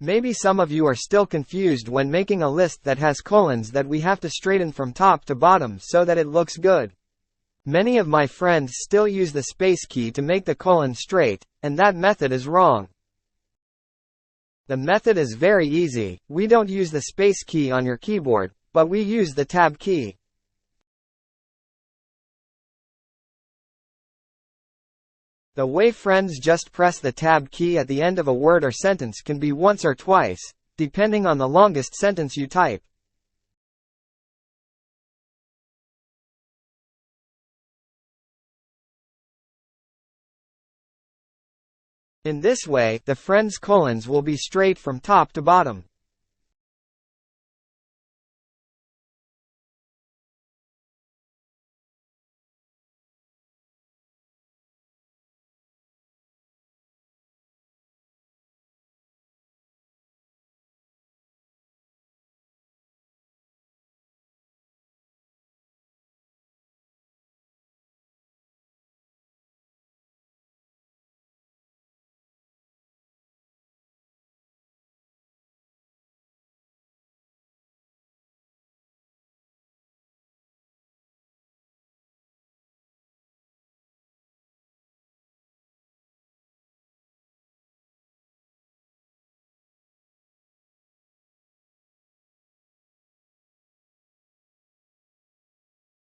Maybe some of you are still confused when making a list that has colons that we have to straighten from top to bottom so that it looks good. Many of my friends still use the space key to make the colon straight, and that method is wrong. The method is very easy. We don't use the space key on your keyboard, but we use the tab key. The way friends just press the tab key at the end of a word or sentence can be once or twice, depending on the longest sentence you type. In this way, the friends' colons will be straight from top to bottom.